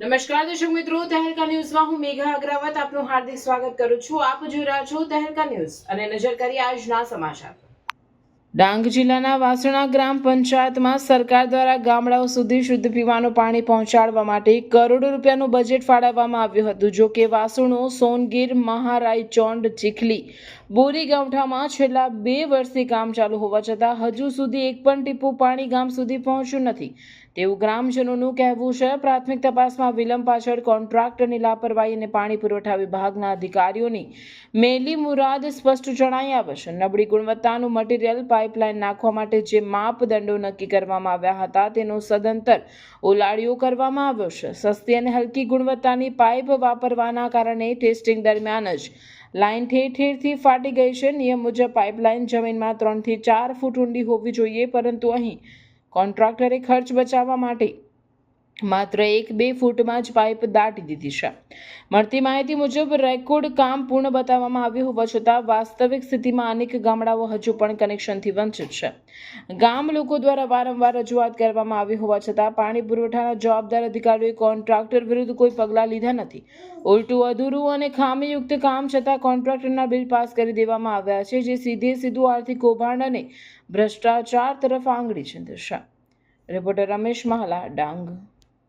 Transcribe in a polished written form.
નમસ્કાર દર્શક મિત્રો, તહેલકા ન્યૂઝમાં હું મેઘા અગ્રવાલ આપનું હાર્દિક સ્વાગત કરું છું. આપ જોઈ રહ્યા છો તહેલકા ન્યૂઝ અને નજર કરીએ આજના સમાચાર. ડાંગ જિલ્લાના વાસણા ગ્રામ પંચાયતમાં સરકાર દ્વારા ગામડાઓ સુધી શુદ્ધ પીવાનું પાણી પહોંચાડવા માટે કરોડો રૂપિયાનું બજેટ ફાળવવામાં આવ્યું હતું. જો કે વાસણો, સોનગીર, મહારાયચોંડ, ચીખલી, બોરી ગામઠામાં છેલ્લા 2 વર્ષથી કામ ચાલુ હોવા છતાં હજુ સુધી એક પણ ટીપું પાણી ગામ સુધી પહોંચ્યું નથી તેવું ગ્રામજનોનું કહેવું છે. પ્રાથમિક તપાસમાં વિલંબ પાછળ કોન્ટ્રાક્ટરની લાપરવાહી અને પાણી પુરવઠા વિભાગના અધિકારીઓની મેલી મુરાદ સ્પષ્ટ જણાઈ આવે છે. નબળી ગુણવત્તાનું મટીરીયલ પાઇપલાઇન નાખવા માટે જે માપદંડો નક્કી કરવામાં આવ્યા હતા તેનો સદંતર ઉલાળ્યો કરવામાં આવ્યો છે. સસ્તી અને હલકી ગુણવત્તાની પાઇપ વાપરવાના કારણે ટેસ્ટિંગ દરમિયાન જ લાઇન ઠેરથી ફાટી ગઈ છે. નિયમ મુજબ પાઇપલાઇન જમીનમાં 3 થી 4 ફૂટ ઊંડી હોવી જોઈએ, પરંતુ અહીં કોન્ટ્રાક્ટરે ખર્ચ બચાવવા માટે માત્ર 1-2 ફૂટમાં જ પાઇપ દાટી દીધી છે. મળતી માહિતી મુજબ રેકોર્ડ કામ પૂર્ણ બતાવવામાં આવ્યું હોવા છતાં વાસ્તવિક સ્થિતિમાં અનેક ગામડાઓ હજુ પણ કનેક્શનથી વંચિત છે. ગામ લોકો દ્વારા વારંવાર રજૂઆત કરવામાં આવી હોવા છતાં પાણી પુરવઠાના જવાબદાર અધિકારીઓએ કોન્ટ્રાક્ટર વિરુદ્ધ કોઈ પગલાં લીધા નથી. ઉલટું અધૂરું અને ખામીયુક્ત કામ છતાં કોન્ટ્રાક્ટરના બિલ પાસ કરી દેવામાં આવ્યા છે, જે સીધું આર્થિક કૌભાંડ અને ભ્રષ્ટાચાર તરફ આંગળી ચીંધે છે. રિપોર્ટર રમેશ મહાલા, ડાંગ.